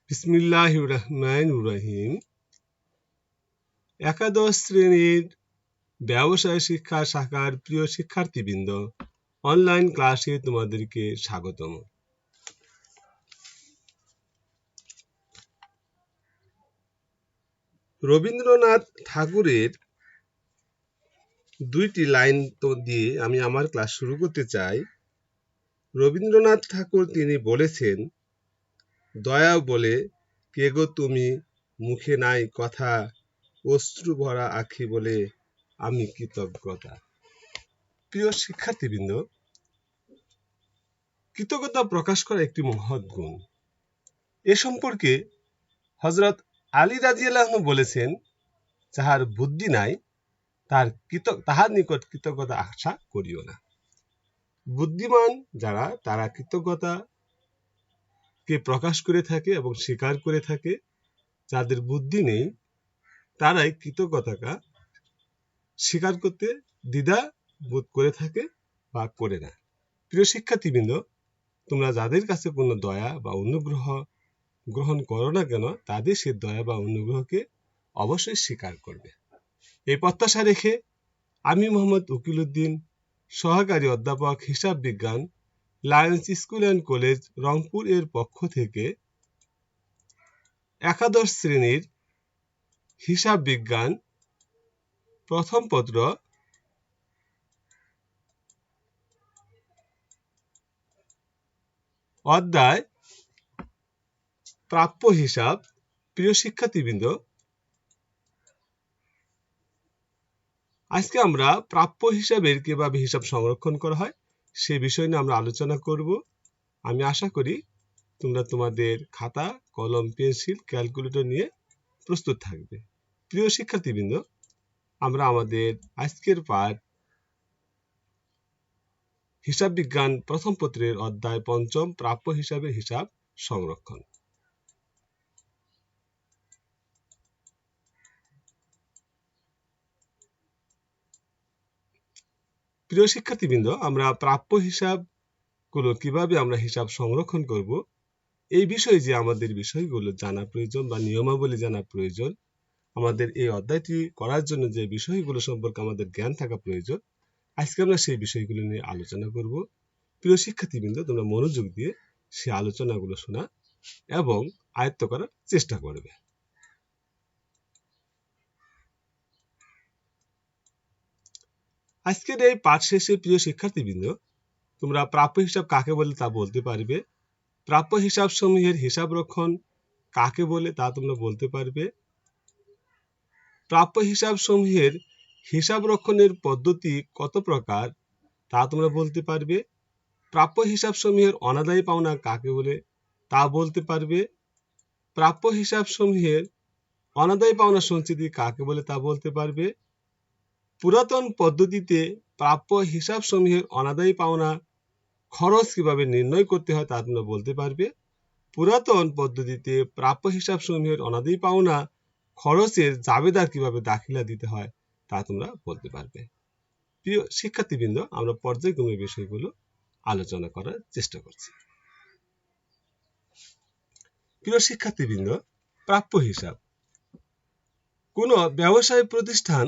বিসমিল্লাহির রহমানির রহিম। একাদশ শ্রেণীর ব্যবসায় শিক্ষা শাখার প্রিয় শিক্ষার্থীবৃন্দ, অনলাইন ক্লাসে তোমাদেরকে স্বাগতম। রবীন্দ্রনাথ ঠাকুরের দুইটি লাইন দিয়ে আমি আমার ক্লাস শুরু করতে চাই। রবীন্দ্রনাথ ঠাকুর তিনি বলেছেন, দয়া বলে কে গো তুমি, মুখে নাই কথা, অশ্রু ভরা আখি বলে আমি কৃতজ্ঞতা। প্রিয় শিক্ষার্থীবৃন্দ, কৃতজ্ঞতা প্রকাশ করা একটি মহৎ গুণ। এ সম্পর্কে হযরত আলী রাদিয়াল্লাহু আনহু বলেছেন, যাহার বুদ্ধি নাই তাহার নিকট কৃতজ্ঞতা আশা করিও না। বুদ্ধিমান যারা, তারা কৃতজ্ঞতাকে প্রকাশ করে থাকে এবং স্বীকার করে থাকে। যাদের বুদ্ধি নেই, তারাই কৃতজ্ঞতাকে স্বীকার করতে দ্বিধা বোধ করে থাকে বা করে না। প্রিয় শিক্ষার্থীবৃন্দ, তোমরা যাদের কাছে কোনো দয়া বা অনুগ্রহ গ্রহণ করো না কেন, তাদের সেই দয়া বা অনুগ্রহকে অবশ্যই স্বীকার করবে। এই প্রত্যাশা রেখে আমি মোহাম্মদ উকিলউদ্দিন, সহকারী অধ্যাপক হিসাব বিজ্ঞান, Lions school and college Rangpur এর পক্ষ থেকে একাদশ শ্রেণীর হিসাব বিজ্ঞান প্রথম পত্র অধ্যায় প্রাপ্য হিসাব। প্রিয় শিক্ষার্থীবৃন্দ, আজকে আমরা প্রাপ্য হিসাবের কিভাবে হিসাব সংরক্ষণ করা হয় সে বিষয় নিয়ে আমরা আলোচনা করব। আমি আশা করি তোমরা তোমাদের খাতা, কলম, পেন্সিল, ক্যালকুলেটর নিয়ে প্রস্তুত থাকবে। প্রিয় শিক্ষার্থীবৃন্দ, আমরা আমাদের আজকের পাঠ হিসাব বিজ্ঞান প্রথম পত্রের অধ্যায় পঞ্চম প্রাপ্য হিসাবের হিসাব সংরক্ষণ। প্রিয় শিক্ষার্থীবৃন্দ, আমরা প্রাপ্য হিসাবগুলো কিভাবে আমরা হিসাব সংরক্ষণ করব, এই বিষয়ে যে আমাদের বিষয়গুলো জানা প্রয়োজন বা নিয়মাবলী জানা প্রয়োজন, আমাদের এই অধ্যায়টি করার জন্য যে বিষয়গুলো সম্পর্কে আমাদের জ্ঞান থাকা প্রয়োজন, আজকে আমরা সেই বিষয়গুলো নিয়ে আলোচনা করব। প্রিয় শিক্ষার্থীবৃন্দ, তোমরা মনোযোগ দিয়ে সেই আলোচনাগুলো শোনা এবং আয়ত্ত করার চেষ্টা করবে। আজকের এই পাঠ শেষে প্রিয় শিক্ষার্থীবৃন্দ, তোমরা প্রাপ্য হিসাব কাকে বলে তা বলতে পারবে। প্রাপ্য হিসাব সমূহের হিসাব রক্ষণ কাকে বলে তা তোমরা বলতে পারবে। প্রাপ্য হিসাব সমূহের হিসাব রক্ষণের পদ্ধতি কত প্রকার তা তোমরা বলতে পারবে। প্রাপ্য হিসাব সমূহের অনাদায়ী পাওনা কাকে বলে তা বলতে পারবে। প্রাপ্য হিসাব সমূহের অনাদায়ী পাওনা সঞ্চিতি কাকে বলে তা বলতে পারবে। পুরাতন পদ্ধতিতে প্রাপ্য হিসাব সমূহের অনাদায়ী পাওনা খরচ কিভাবে নির্ণয় করতে হয় তা তোমরা বলতে পারবে। পুরাতন পদ্ধতিতে প্রাপ্য হিসাব সমূহের অনাদায়ী পাওনা খরচের জাবেদা কিভাবে দাখিলা দিতে হয় তা তোমরা বলতে পারবে। প্রিয় শিক্ষার্থীবৃন্দ, আমরা পর্যায়ক্রমে বিষয়গুলো আলোচনা করার চেষ্টা করছি। প্রিয় শিক্ষার্থীবৃন্দ, প্রাপ্য হিসাব। কোনো ব্যবসায় প্রতিষ্ঠান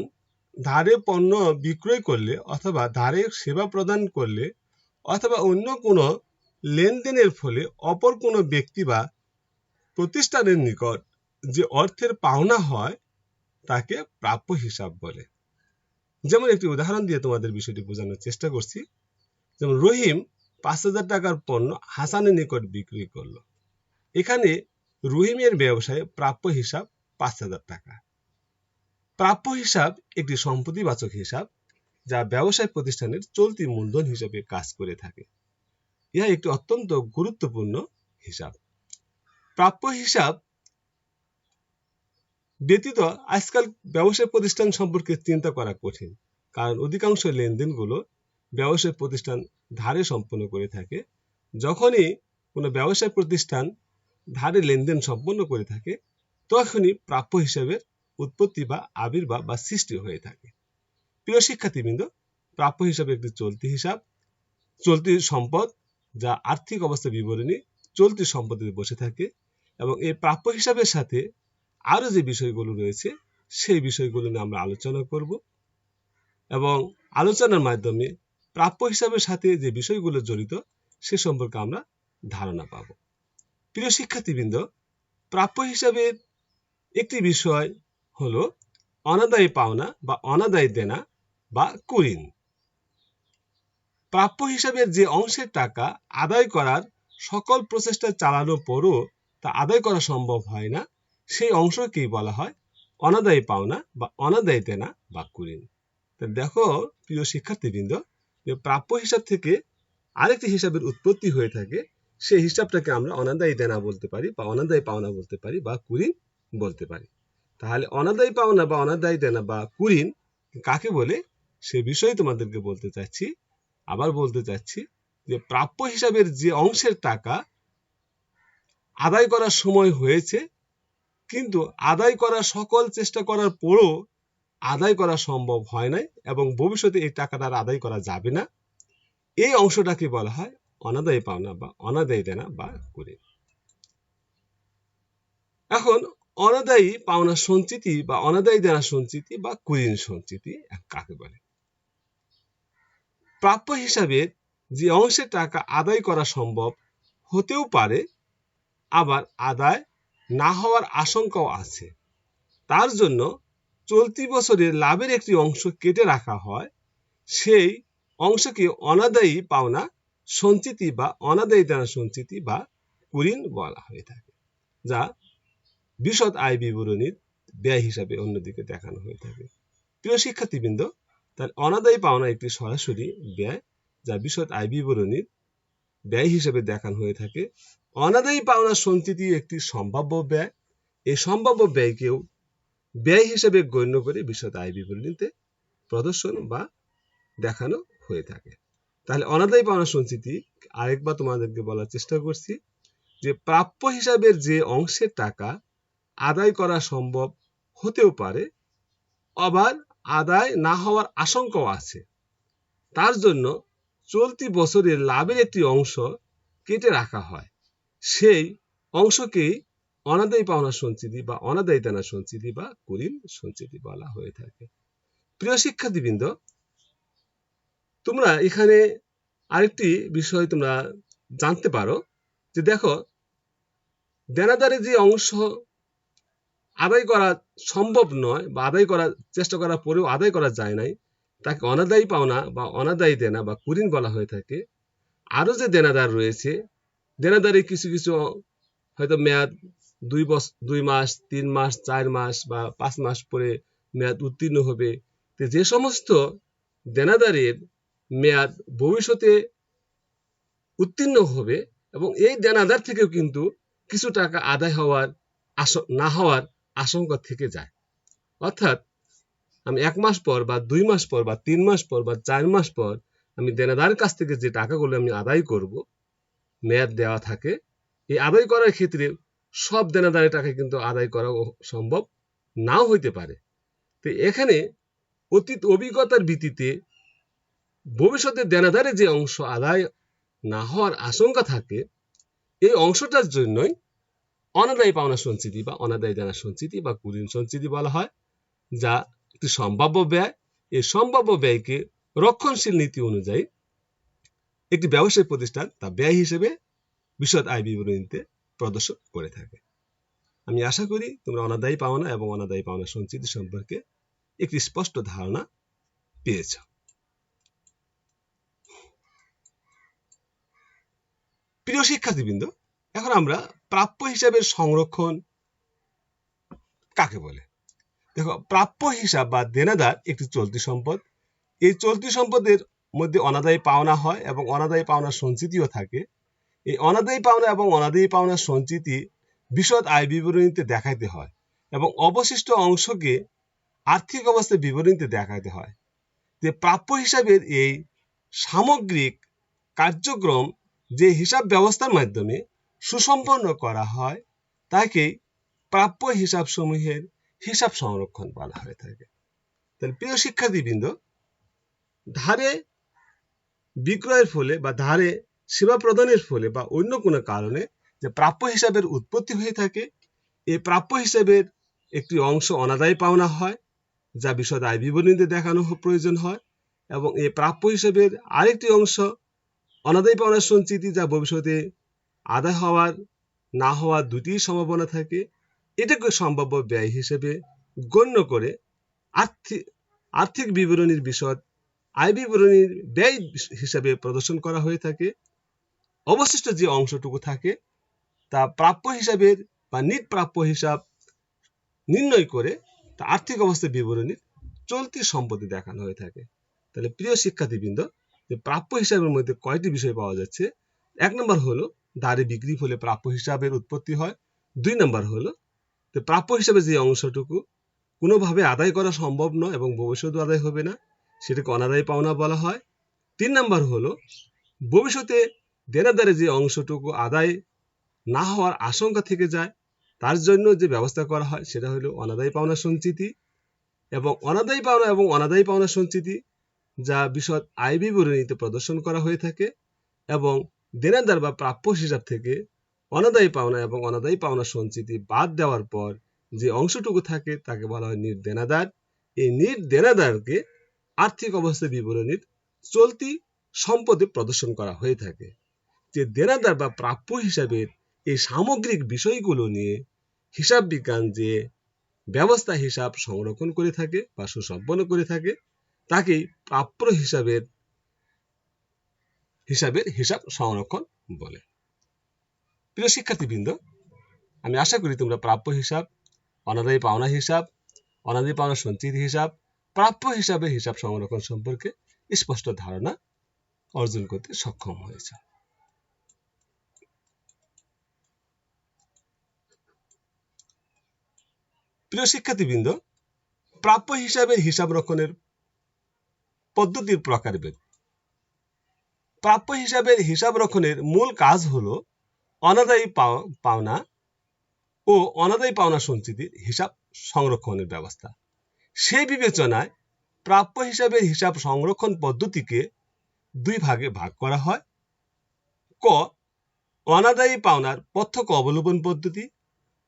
ধারে পণ্য বিক্রয় করলে অথবা ধারে সেবা প্রদান করলে অথবা অন্য কোনো লেনদেনের ফলে অপর কোনো ব্যক্তি বা প্রতিষ্ঠানের নিকট যে অর্থের পাওনা হয় তাকে প্রাপ্য হিসাব বলে। যেমন একটি উদাহরণ দিয়ে তোমাদের বিষয়টি বোঝানোর চেষ্টা করছি। যেমন রহিম ৫,০০০ টাকার পণ্য হাসানের নিকট বিক্রি করলো। এখানে রহিমের ব্যবসায় প্রাপ্য হিসাব ৫,০০০ টাকা। প্রাপ্য হিসাব একটি সম্পত্তিবাচক হিসাব যা ব্যবসায় প্রতিষ্ঠানের চলতি মূলধন হিসেবে কাজ করে থাকে। ইহা একটি অত্যন্ত গুরুত্বপূর্ণ হিসাব। প্রাপ্য হিসাব ব্যতীত আজকাল ব্যবসায় প্রতিষ্ঠান সম্পর্কে চিন্তা করা কঠিন, কারণ অধিকাংশ লেনদেনগুলো ব্যবসায় প্রতিষ্ঠান ধারে সম্পন্ন করে থাকে। যখনই কোনো ব্যবসায় প্রতিষ্ঠান ধারে লেনদেন সম্পন্ন করে থাকে, তখনই প্রাপ্য হিসাবের উৎপত্তি বা আবির্ভাব বা সৃষ্টি হয়ে থাকে। প্রিয় শিক্ষার্থীবৃন্দ, প্রাপ্য হিসাব একটি চলতি হিসাব, চলতি সম্পদ যা আর্থিক অবস্থা বিবরণী চলতি সম্পত্তিতে বসে থাকে। এবং এই প্রাপ্য হিসাবের সাথে আরো যে বিষয়গুলো রয়েছে সেই বিষয়গুলো নিয়ে আমরা আলোচনা করব এবং আলোচনার মাধ্যমে প্রাপ্য হিসাবের সাথে যে বিষয়গুলো জড়িত সে সম্পর্কে আমরা ধারণা পাব। প্রিয় শিক্ষার্থীবৃন্দ, প্রাপ্য হিসাবের একটি বিষয় হলো অনাদায়ী পাওনা বা অনাদায়ী দেনা বা কুঋণ। প্রাপ্য হিসাবের যে অংশের টাকা আদায় করার সকল প্রচেষ্টা চালানোর পরও তা আদায় করা সম্ভব হয় না, সেই অংশকেই বলা হয় অনাদায়ী পাওনা বা অনাদায়ী দেনা বা কুঋণ। দেখো প্রিয় শিক্ষার্থীবৃন্দ, যে প্রাপ্য হিসাব থেকে আরেকটি হিসাবের উৎপত্তি হয়ে থাকে, সেই হিসাবটাকে আমরা অনাদায়ী দেনা বলতে পারি বা অনাদায়ী পাওনা বলতে পারি বা কুঋণ বলতে পারি। তাহলে অনাদায়ী পাওনা বা অনাদায়ী দেনা বা কুঋণ কাকে বলে সে বিষয়ে তোমাদেরকে বলতে চাচ্ছি। আবার বলতে চাচ্ছি যে প্রাপ্য হিসাবের যে অংশের টাকা আদায় করার সময় হয়েছে কিন্তু আদায় করার সকল চেষ্টা করার পরও আদায় করা সম্ভব হয় নাই এবং ভবিষ্যতে এই টাকাটা আদায় করা যাবে না, এই অংশটাকে বলা হয় অনাদায়ী পাওনা বা অনাদায়ী দেনা বা কুঋণ। এখন অনাদায়ী পাওনা সঞ্চিতি বা অনাদায়ী দেনা সঞ্চিতি বা কুঋণ সঞ্চিতি কাকে বলে? প্রাপ্য হিসাবে যে অংশের টাকা আদায় করা সম্ভব হতেও পারে, আবার আদায় না হওয়ার আশঙ্কাও আছে, তার জন্য চলতি বছরের লাভের একটি অংশ কেটে রাখা হয়, সেই অংশকে অনাদায়ী পাওনা সঞ্চিতি বা অনাদায়ী দেনা সঞ্চিতি বা কুঋণ বলা হয়ে থাকে, যা বিশদ আয় বিবরণীর ব্যয় হিসাবে অন্যদিকে দেখানো হয়ে থাকে। প্রিয় শিক্ষার্থীবৃন্দ, তার অনাদায়ী পাওনা একটি সরাসরি ব্যয় যা বিশদ আয় বিবরণীর ব্যয় হিসেবে দেখানো হয়ে থাকে। অনাদায়ী পাওনা সঞ্চিতি একটি সম্ভাব্য ব্যয়, এই সম্ভাব্য ব্যয়কেও ব্যয় হিসেবে গণ্য করে বিশদ আয় বিবরণীতে প্রদর্শন বা দেখানো হয়ে থাকে। তাহলে অনাদায়ী পাওনা সঞ্চিতি আরেকবার তোমাদেরকে বলার চেষ্টা করছি যে প্রাপ্য হিসাবের যে অংশের টাকা আদায় করা সম্ভব হতেও পারে, আবার আদায় না হওয়ার আশঙ্কাও আছে, তার জন্য চলতি বছরের লাভের একটি অংশ কেটে রাখা হয়, সেই অংশকেই অনাদায়ী পাওনা সঞ্চিতি বা অনাদায়ী দেনা সঞ্চিতি বা কুঋণ সঞ্চিতি বলা হয়ে থাকে। প্রিয় শিক্ষার্থীবৃন্দ, তোমরা এখানে আরেকটি বিষয় তোমরা জানতে পারো যে দেখো, দেনাদারের যে অংশ আদায় করা সম্ভব নয় বা আদায় করার চেষ্টা করার পরেও আদায় করা যায় নাই, তাকে অনাদায়ী পাওনা বা অনাদায়ী দেনা বা কুঋণ বলা হয়ে থাকে। আরো যে দেনাদার রয়েছে, দেনাদারের কিছু কিছু হয়তো মেয়াদ 2 মাস, 3 মাস, 4 মাস বা 5 মাস পরে মেয়াদ উত্তীর্ণ হবে। যে সমস্ত দেনাদারের মেয়াদ ভবিষ্যতে উত্তীর্ণ হবে এবং এই দেনাদার থেকেও কিন্তু কিছু টাকা আদায় হওয়ার না হওয়ার আশঙ্কা থেকে যায়। অর্থাৎ আমি 1 মাস পর বা 2 মাস পর বা 3 মাস পর বা 4 মাস পর আমি দেনাদারের কাছ থেকে যে টাকাগুলো আমি আদায় করব, মেয়াদ দেওয়া থাকে, এই আদায় করার ক্ষেত্রে সব দেনাদারের টাকা কিন্তু আদায় করা সম্ভব নাও হইতে পারে। তো এখানে অতীত অভিজ্ঞতার ভিত্তিতে ভবিষ্যতে দেনাদারের যে অংশ আদায় না হওয়ার আশঙ্কা থাকে, এই অংশটার জন্যই অনাদায়ী পাওনা সঞ্চিতি বা অনাদায়ী দেনা সঞ্চিতি বা কুঋণ সঞ্চিতি বলা হয়, যা একটি সম্ভাব্য ব্যয়। এই সম্ভাব্য ব্যয়কে রক্ষণশীল নীতি অনুযায়ী একটি ব্যবসায়িক প্রতিষ্ঠান তা ব্যয় হিসেবে বিশদ আয় বিবরণীতে প্রদর্শন করে থাকে। আমি আশা করি তোমরা অনাদায়ী পাওনা এবং অনাদায়ী পাওনা সঞ্চিতি সম্পর্কে একটি স্পষ্ট ধারণা পেয়েছ। প্রিয় শিক্ষার্থীবৃন্দ, এখন আমরা প্রাপ্য হিসাবের সংরক্ষণ কাকে বলে? দেখো, প্রাপ্য হিসাব বা দেনাদার একটি চলতি সম্পদ। এই চলতি সম্পদের মধ্যে অনাদায়ী পাওনা হয় এবং অনাদায়ী পাওনা সঞ্চিতিও থাকে। এই অনাদায়ী পাওনা এবং অনাদায়ী পাওনা সঞ্চিতি বিশদ আয় বিবরণীতে দেখাইতে হয় এবং অবশিষ্ট অংশকে আর্থিক অবস্থা বিবরণীতে দেখাইতে হয়। যে প্রাপ্য হিসাবের এই সামগ্রিক কার্যক্রম যে হিসাব ব্যবস্থার মাধ্যমে সুসম্পন্ন করা হয় তাকে প্রাপ্য হিসাব সমূহের হিসাব সংরক্ষণ বলা হয়ে থাকে। তাহলে প্রিয় শিক্ষার্থীবৃন্দ, ধারে বিক্রয়ের ফলে বা ধারে সেবা প্রদানের ফলে বা অন্য কোনো কারণে যে প্রাপ্য হিসাবের উৎপত্তি হয়ে থাকে। এই প্রাপ্য হিসাবের একটি অংশ অনাদায়ী পাওনা হয়, যা বিশদ আয় বিবরণীতে দেখানো প্রয়োজন হয়, এবং এই প্রাপ্য হিসাবের আরেকটি অংশ অনাদায়ী পাওনার সঞ্চিতি, যা ভবিষ্যতে আদায় হওয়ার না হওয়ার দুটিই সম্ভাবনা থাকে। এটাকে সম্ভাব্য ব্যয় হিসেবে গণ্য করে আর্থিক বিবরণীর বিশদ আয় বিবরণীর ব্যয় হিসাবে প্রদর্শন করা হয়ে থাকে। অবশিষ্ট যে অংশটুকু থাকে তা প্রাপ্য হিসাবের বা নিট প্রাপ্য হিসাব নির্ণয় করে তা আর্থিক অবস্থা বিবরণীর চলতি সম্পত্তি দেখানো হয়ে থাকে। তাহলে প্রিয় শিক্ষার্থীবৃন্দ, যে প্রাপ্য হিসাবের মধ্যে কয়টি বিষয় পাওয়া যাচ্ছে? 1 নম্বর হলো দাঁড়ে বিক্রি হলে প্রাপ্য হিসাবের উৎপত্তি হয়। 2 নম্বর হলো প্রাপ্য হিসাবে যে অংশটুকু কোনোভাবে আদায় করা সম্ভব নয় এবং ভবিষ্যতে আদায় হবে না, সেটাকে অনাদায়ী পাওনা বলা হয়। 3 নম্বর হলো ভবিষ্যতে দেনাদারে যে অংশটুকু আদায় না হওয়ার আশঙ্কা থেকে যায়, তার জন্য যে ব্যবস্থা করা হয় সেটা হলো অনাদায়ী পাওনা সঞ্চিতি। এবং অনাদায়ী পাওনা সঞ্চিতি যা বিশদ আয় বিবরণীতে প্রদর্শন করা হয়ে থাকে, এবং দেনাদার বা প্রাপ্য হিসাব থেকে অনাদায়ী পাওনা এবং অনাদায়ী পাওনা সঞ্চিতি বাদ দেওয়ার পর যে অংশটুকু থাকে তাকে বলা হয় নিট দেনাদার। এই নিট দেনাদারকে আর্থিক অবস্থা বিবরণীর চলতি সম্পদে প্রদর্শন করা হয়ে থাকে। যে দেনাদার বা প্রাপ্য হিসাবের এই সামগ্রিক বিষয়গুলো নিয়ে হিসাব বিজ্ঞান যে ব্যবস্থা হিসাব সংরক্ষণ করে থাকে বা সুসম্পন্ন করে থাকে, তাকেই প্রাপ্য হিসাবের হিসাব সংরক্ষণ বলে। প্রিয় শিক্ষার্থীবৃন্দ, আমি আশা করি তোমরা প্রাপ্য হিসাব, অনাদায়ী পাওনা হিসাব, অনাদায়ী পাওনা সঞ্চিতি হিসাব, প্রাপ্য হিসাবের হিসাব সংরক্ষণ সম্পর্কে স্পষ্ট ধারণা অর্জন করতে সক্ষম হয়েছে। প্রিয় শিক্ষার্থীবৃন্দ, প্রাপ্য হিসাবের হিসাব রক্ষণের পদ্ধতির প্রকারভেদ। প্রাপ্য হিসাবের হিসাব রক্ষণের মূল কাজ হলো অনাদায়ী পাওনা ও অনাদায়ী পাওনা সঞ্চিতির হিসাব সংরক্ষণের ব্যবস্থা। সেই বিবেচনায় প্রাপ্য হিসাবের হিসাব সংরক্ষণ পদ্ধতিকে 2 ভাগে ভাগ করা হয়। ক, অনাদায়ী পাওনার প্রত্যক্ষ অবলোপন পদ্ধতি,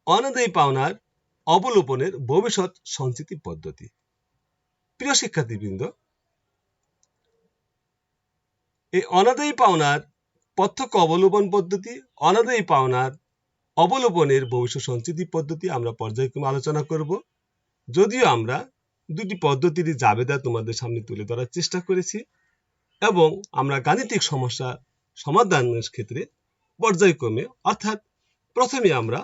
অনাদায়ী পাওনার অবলোপনের ভবিষ্যৎ সঞ্চিতি পদ্ধতি। প্রিয় শিক্ষার্থীবৃন্দ, এই অনাদায়ী পাওনার প্রত্যক্ষ অবলোপন পদ্ধতি, অনাদায়ী পাওনার অবলোপনের ভবিষ্যৎ সঞ্চিতি পদ্ধতি আমরা পর্যায়ক্রমে আলোচনা করব। যদিও আমরা 2টি পদ্ধতির জাবেদা তোমাদের সামনে তুলে ধরার চেষ্টা করেছি, এবং আমরা গাণিতিক সমস্যা সমাধানের ক্ষেত্রে পর্যায়ক্রমে, অর্থাৎ প্রথমে আমরা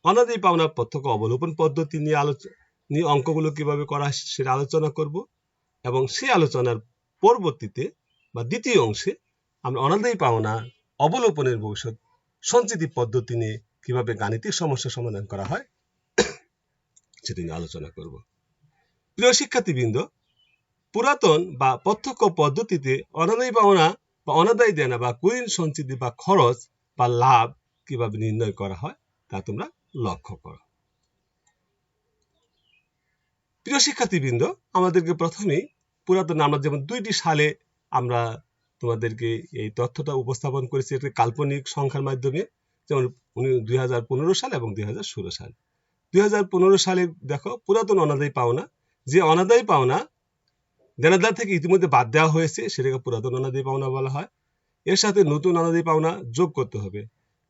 অনাদায়ী পাওনার প্রত্যক্ষ অবলোপন পদ্ধতি নিয়ে অঙ্কগুলো কিভাবে করা সেটা আলোচনা করব, এবং সেই আলোচনার পরবর্তীতে বা দ্বিতীয় অংশে আমরা অনাদায়ী পাওনা অবলোপনের ভবিষ্যৎ সঞ্চিতি পদ্ধতি নিয়ে কিভাবে গাণিতিক সমস্যা সমাধান করা হয় সেটা নিয়ে আলোচনা করব। প্রিয় শিক্ষার্থীবৃন্দ, পুরাতন বা প্রত্যক্ষ পদ্ধতিতে অনাদায়ী পাওনা বা অনাদায়ী দেনা বা কুইন সঞ্চিতি বা খরচ বা লাভ কিভাবে নির্ণয় করা হয় তা তোমরা লক্ষ্য করো। প্রিয় শিক্ষার্থীবৃন্দ, আমাদেরকে প্রথমেই পুরাতন, আমরা যেমন 2টি সালে আমরা তোমাদেরকে এই তথ্যটা উপস্থাপন করেছি একটি কাল্পনিক সংখ্যার মাধ্যমে, যেমন 2015 সাল এবং 2016 সাল। 2015 সালে দেখো পুরাতন অনাদায়ী পাওনা, যে অনাদায়ী পাওনা দেনাদার থেকে ইতিমধ্যে বাদ দেওয়া হয়েছে সেটাকে পুরাতন অনাদায়ী পাওনা বলা হয়। এর সাথে নতুন অনাদায়ী পাওনা যোগ করতে হবে।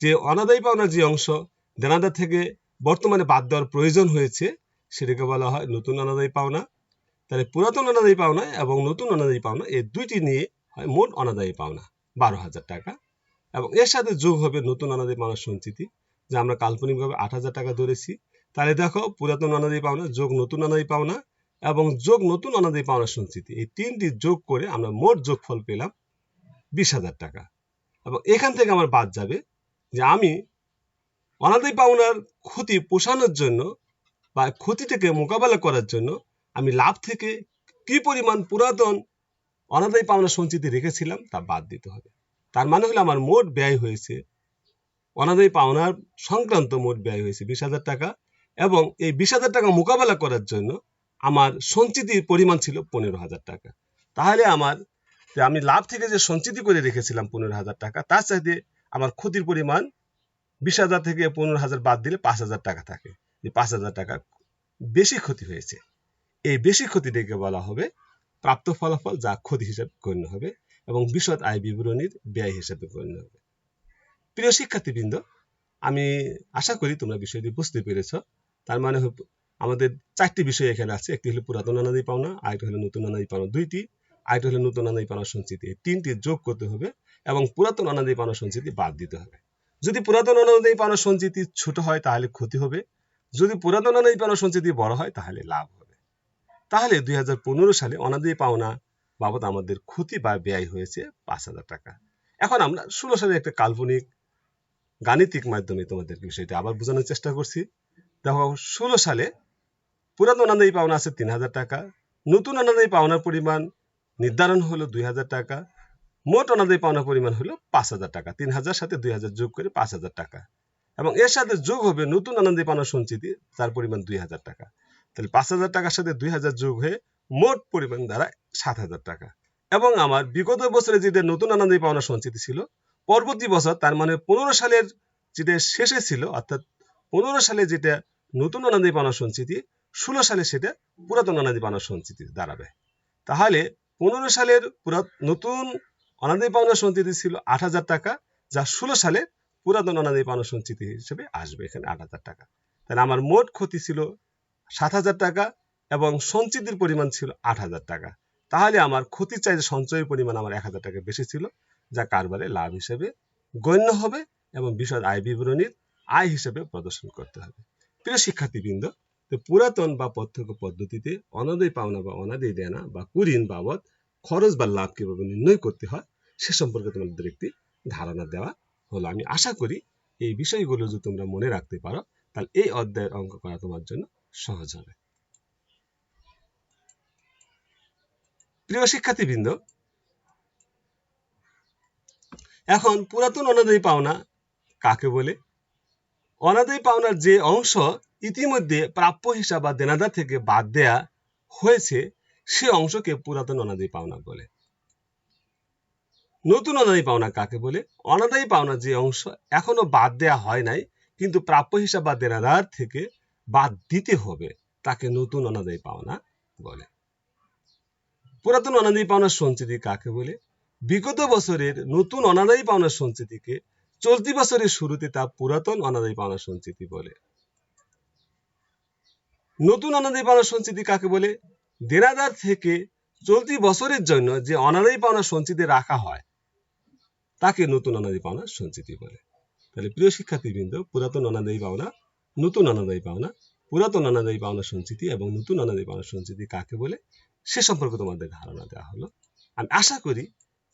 যে অনাদায়ী পাওনার যে অংশ দেনাদার থেকে বর্তমানে বাদ দেওয়ার প্রয়োজন হয়েছে সেটাকে বলা হয় নতুন অনাদায়ী পাওনা। তাহলে পুরাতন অনাদায়ী পাওনা এবং নতুন অনাদায়ী পাওনা এই 2টি নিয়ে হয় মোট অনাদায়ী পাওনা 12,000 টাকা, এবং এর সাথে যোগ হবে নতুন অনাদায়ী পাওনার সঞ্চিতি, যা আমরা কাল্পনিকভাবে 8,000 টাকা ধরেছি। তাহলে দেখো পুরাতন অনাদায়ী পাওনা যোগ নতুন অনাদায়ী পাওনা এবং যোগ নতুন অনাদায়ী পাওনার সঞ্চিতি, এই 3টি যোগ করে আমরা মোট যোগফল পেলাম 20,000 টাকা। এবং এখান থেকে আমার বাদ যাবে যে আমি অনাদায়ী পাওনার ক্ষতি পোষানোর জন্য বা ক্ষতিটাকে মোকাবেলা করার জন্য আমি লাভ থেকে কি পরিমাণ পুরাতন অনাদায়ী পাওনা সঞ্চিতি রেখেছিলাম তা বাদ দিতে হবে। তার মানে হলো আমার মোট ব্যয় হয়েছে, অনাদায়ী পাওনার সংক্রান্ত মোট ব্যয় হয়েছে 20,000 টাকা, এবং এই 20,000 টাকা মোকাবেলা করার জন্য আমার সঞ্চিতির পরিমাণ ছিল 15,000 টাকা। তাহলে আমি লাভ থেকে যে সঞ্চিতি করে রেখেছিলাম 15,000 টাকা, তার চাইতে আমার ক্ষতির পরিমাণ 20,000 থেকে 15,000 বাদ দিলে 5,000 টাকা থাকে। এই 5,000 টাকা বেশি ক্ষতি হয়েছে, এই বেশি ক্ষতিটাকে বলা হবে প্রাপ্ত ফলাফল, যা ক্ষতি হিসাবে গণ্য হবে এবং বিশদ আয় বিবরণীর ব্যয় হিসাবে গণ্য হবে। প্রিয় শিক্ষার্থীবৃন্দ, আমি আশা করি তোমরা বিষয়টি বুঝতে পেরেছ। তার মানে আমাদের 4টি বিষয় এখানে আছে। একটি হলো পুরাতন অনাদায়ী পাওনা, আরেকটি হলো নতুন অনাদায়ী পাওনা 2টি, আরেকটি হলো নতুন অনাদায়ী পাওনা সঞ্চিতি। 3টি যোগ করতে হবে এবং পুরাতন অনাদায়ী পাওনা সঞ্চিতি বাদ দিতে হবে। যদি পুরাতন অনাদায়ী পাওনা সঞ্চিতি ছোট হয় তাহলে ক্ষতি হবে, যদি পুরাতন অনাদায়ী পাওনা সঞ্চিতি বড় হয় তাহলে লাভ হবে। তাহলে 2015 সালে অনাদায়ী পাওনা বাবদ আমাদের ক্ষতি বা ব্যয় হয়েছে 5,000 টাকা। এখন আমরা 16 সালে একটা কাল্পনিক গাণিতিক মাধ্যমে তোমাদের বিষয়টা আবার বোঝানোর চেষ্টা করছি। দেখো, 16 সালে পুরাতন অনাদায়ী পাওনা আছে 3,000 টাকা, নতুন অনাদায়ী পাওনার পরিমাণ নির্ধারণ হলো 2,000 টাকা, মোট অনাদায়ী পাওনার পরিমাণ হলো 5,000 টাকা। 3,000 সাথে 2,000 যোগ করে 5,000 টাকা এবং এর সাথে যোগ হবে নতুন অনাদায়ী পাওনা সঞ্চিতি, তার পরিমাণ 2,000 টাকা। তাহলে 5,000 টাকার সাথে 2,000 যোগ হয়ে মোট পরিমাণ দাঁড়ায় 7,000 টাকা। এবং আমার বিগত বছরে যেটা নতুন অনাদায়ী পাওনা সঞ্চিতি ছিল, পরবর্তী বছর তার মানে 15 সালের যেটা শেষে ছিল, অর্থাৎ 15 সালে যেটা নতুন অনাদায়ী পাওনা সঞ্চিতি, 16 সালে সেটা পুরাতন অনাদায়ী পাওনা সঞ্চিতি দাঁড়াবে। তাহলে 15 সালের নতুন অনাদায়ী পাওনা সঞ্চিতি ছিল 8,000 টাকা, যা 16 সালে পুরাতন অনাদায়ী পাওনা সঞ্চিতি হিসেবে আসবে এখানে 8,000 টাকা। তাহলে আমার মোট ক্ষতি ছিল 7,000 টাকা এবং সঞ্চিতির পরিমাণ ছিল 8,000 টাকা। তাহলে আমার ক্ষতির চাইতে সঞ্চয়ের পরিমাণ আমার 1,000 টাকা বেশি ছিল, যা কারবারে লাভ হিসেবে গণ্য হবে এবং বিশদ আয় বিবরণীর আয় হিসেবে প্রদর্শন করতে হবে। প্রিয় শিক্ষার্থীবৃন্দ, পুরাতন বা প্রত্যক্ষ পদ্ধতিতে অনাদায়ী পাওনা বা অনাদায়ী দেনা বা কুঋণ বাবদ খরচ বা লাভ কিভাবে নির্ণয় করতে হয় সে সম্পর্কে তোমাদের একটি ধারণা দেওয়া হলো। আমি আশা করি এই বিষয়গুলো যদি তোমরা মনে রাখতে পারো তাহলে এই অধ্যায়ের অঙ্ক করা তোমার জন্য সহজ হবে। প্রিয় শিক্ষার্থীবৃন্দ, এখন পুরাতন অনাদায়ী পাওনা কাকে বলে? অনাদায়ী পাওনার যে অংশ ইতিমধ্যে প্রাপ্য হিসাব বা দেনাদার থেকে বাদ দেয়া হয়েছে সে অংশকে পুরাতন অনাদায়ী পাওনা বলে। নতুন অনাদায়ী পাওনা কাকে বলে? অনাদায়ী পাওনার যে অংশ এখনো বাদ দেয়া হয় নাই কিন্তু প্রাপ্য হিসাব বা দেনাদার থেকে বাদ দিতে হবে, তাকে নতুন অনাদায়ী পাওনা বলে। পুরাতন অনাদায়ী পাওনার সঞ্চিতি কাকে বলে? বিগত বছরের নতুন অনাদায়ী পাওনার সঞ্চিতিকে চলতি বছরের শুরুতে তা পুরাতন অনাদায়ী পাওনার সঞ্চিতি বলে। নতুন অনাদায়ী পাওনার সঞ্চিতি কাকে বলে? দেনাদার থেকে চলতি বছরের জন্য যে অনাদায়ী পাওনার সঞ্চিতি রাখা হয় তাকে নতুন অনাদায়ী পাওনার সঞ্চিতি বলে। তাহলে প্রিয় শিক্ষার্থীবৃন্দ, পুরাতন অনাদায়ী পাওনা, নতুন অনাদায়ী পাওনা, পুরাতন অনাদায়ী পাওনা সঞ্চিতি এবং নতুন অনাদায়ী পাওনা সঞ্চিতি কাকে বলে সে সম্পর্কে তোমাদের ধারণা দেওয়া হলো। আমি আশা করি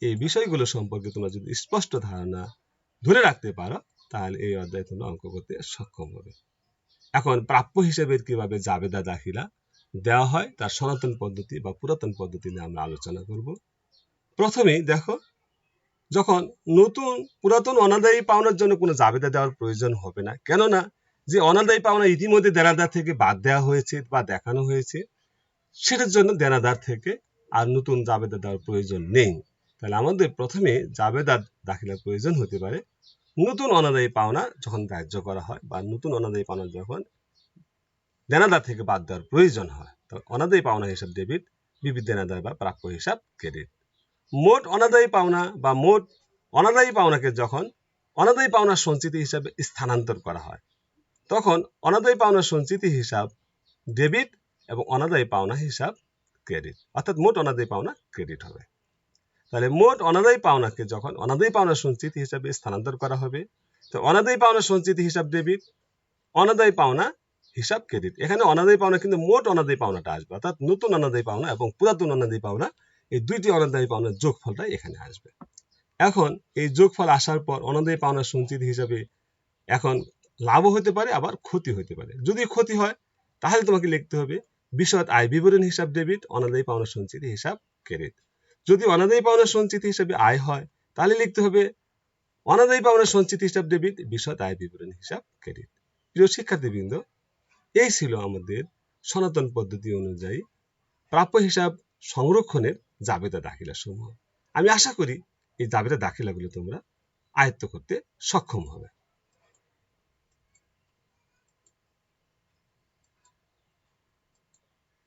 এই বিষয়গুলো সম্পর্কে তোমরা যদি স্পষ্ট ধারণা ধরে রাখতে পারো তাহলে এই অধ্যায়ে তোমরা অঙ্ক করতে সক্ষম হবে। এখন প্রাপ্য হিসেবের কিভাবে জাবেদা দাখিলা দেওয়া হয় তার সনাতন পদ্ধতি বা পুরাতন পদ্ধতি নিয়ে আমরা আলোচনা করব। প্রথমেই দেখো, যখন নতুন পুরাতন অনাদায়ী পাওনার জন্য কোনো জাবেদা দেওয়ার প্রয়োজন হবে না, কেননা যে অনাদায়ী পাওনা ইতিমধ্যে দেনাদার থেকে বাদ দেওয়া হয়েছে বা দেখানো হয়েছে সেটার জন্য দেনাদার থেকে আর নতুন জাবেদা দেওয়ার প্রয়োজন নেই। তাহলে আমাদের প্রথমে জাবেদা দাখিলার প্রয়োজন হতে পারে নতুন অনাদায়ী পাওনা যখন ধার্য করা হয় বা নতুন অনাদায়ী পাওনা যখন দেনাদার থেকে বাদ দেওয়ার প্রয়োজন হয়, তখন অনাদায়ী পাওনা হিসাব ডেবিট, বিবিধ দেনাদার বা প্রাপ্য হিসাব ক্রেডিট। মোট অনাদায়ী পাওনা বা মোট অনাদায়ী পাওনাকে যখন অনাদায়ী পাওনার সঞ্চিতি হিসাবে স্থানান্তর করা হয় তখন অনাদায়ী পাওনার সঞ্চিতি হিসাব ডেবিট এবং অনাদায়ী পাওনা হিসাব ক্রেডিট, অর্থাৎ মোট অনাদায়ী পাওনা ক্রেডিট হবে। তাহলে মোট অনাদায়ী পাওনাকে যখন অনাদায়ী পাওনার সঞ্চিতি হিসাবে স্থানান্তর করা হবে তো অনাদায়ী পাওনার সঞ্চিতি হিসাব ডেবিট, অনাদায়ী পাওনা হিসাব ক্রেডিট। এখানে অনাদায়ী পাওনা কিন্তু মোট অনাদায়ী পাওনাটা আসবে, অর্থাৎ নতুন অনাদায়ী পাওনা এবং পুরাতন অনাদায়ী পাওনা এই দুইটি অনাদায়ী পাওনার যোগফলটা এখানে আসবে। এখন এই যোগফল আসার পর অনাদায়ী পাওনার সঞ্চিতি হিসাবে এখন লাভও হতে পারে আবার ক্ষতি হতে পারে। যদি ক্ষতি হয় তাহলে তোমাকে লিখতে হবে বিশদ আয় বিবরণ হিসাব ডেবিট, অনাদায়ী পাওনার সঞ্চিতি হিসাব ক্রেডিট। যদি অনাদায়ী পাওনার সঞ্চিতি হিসাবে আয় হয় তাহলে লিখতে হবে অনাদায়ী পাওনার সঞ্চিতি হিসাব ডেবিট, বিশদ আয় বিবরণ হিসাব ক্রেডিট। প্রিয় শিক্ষার্থীবৃন্দ, এই ছিল আমাদের সনাতন পদ্ধতি অনুযায়ী প্রাপ্য হিসাব সংরক্ষণের জাবেদা দাখিলা সমূহ। আমি আশা করি এই জাবেদা দাখিলাগুলো তোমরা আয়ত্ত করতে সক্ষম হবে।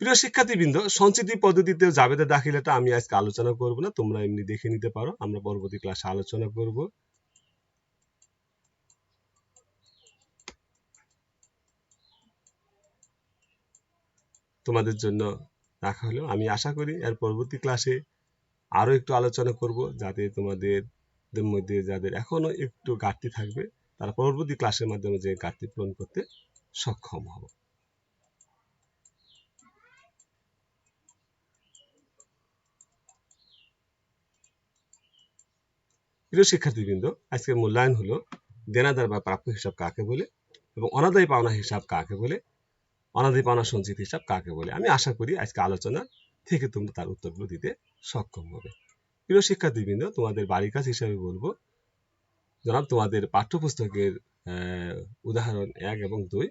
প্রিয় শিক্ষার্থীবৃন্দ, সঞ্চিতি পদ্ধতিতে জাবেদা দাখিলাটা আমি আজকে আলোচনা করব না, তোমরা এমনি দেখে নিতে পারো, আমরা পরবর্তী ক্লাসে আলোচনা করব। তোমাদের জন্য রাখা হলো। আমি আশা করি এর পরবর্তী ক্লাসে আরো একটু আলোচনা করব, যাতে তোমাদের মধ্যে যাদের এখনো একটু ঘাটতি থাকবে তারা পরবর্তী ক্লাসের মাধ্যমে যে ঘাটতি পূরণ করতে সক্ষম হবে। প্রিয় শিক্ষার্থীবৃন্দ, আজকের মূল্যায়ন হলো দেনাদার বা প্রাপ্য হিসাব কাকে বলে এবং অনাদায়ী পাওনা হিসাব কাকে বলে, অনাদায়ী পাওনা সঞ্চিত হিসাব কাকে বলে। আমি আশা করি আজকে আলোচনা থেকে তোমরা তার উত্তরগুলো দিতে সক্ষম হবে। প্রিয় শিক্ষার্থীবৃন্দ, তোমাদের বাড়ির কাজ হিসাবে বলবো, জনাব তোমাদের পাঠ্যপুস্তকের উদাহরণ 1 এবং 2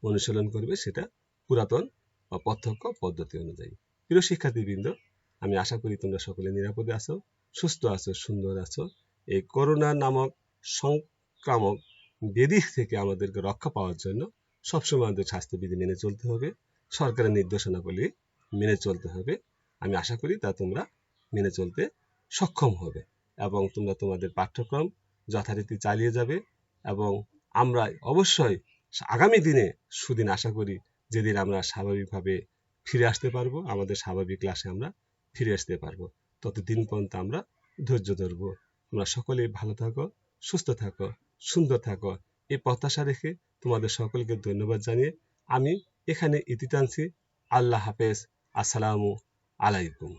অনুশীলন করবে, সেটা পুরাতন বা প্রত্যক্ষ পদ্ধতি অনুযায়ী। প্রিয় শিক্ষার্থীবৃন্দ, আমি আশা করি তোমরা সকলে নিরাপদে আছো, সুস্থ আছো, সুন্দর আছো। এই করোনা নামক সংক্রামক ব্যাধি থেকে আমাদেরকে রক্ষা পাওয়ার জন্য সবসময় আমাদের স্বাস্থ্যবিধি মেনে চলতে হবে, সরকারের নির্দেশনাবলী মেনে চলতে হবে। আমি আশা করি তা তোমরা মেনে চলতে সক্ষম হবে এবং তোমরা তোমাদের পাঠ্যক্রম যথারীতি চালিয়ে যাবে এবং আমরা অবশ্যই আগামী দিনে সুদিন আশা করি, যেদিন আমরা স্বাভাবিকভাবে ফিরে আসতে পারবো, আমাদের স্বাভাবিক ক্লাসে আমরা ফিরে আসতে পারবো। ততদিন পর্যন্ত আমরা ধৈর্য ধরবো। তোমরা সকলেই ভালো থাকো, সুস্থ থাকো, সুন্দর থাকো, এই প্রত্যাশা রেখে তোমাদের সকলকে ধন্যবাদ জানিয়ে আমি এখানে ইতি টানছি। আল্লাহ হাফেজ। আসসালামু আলাইকুম।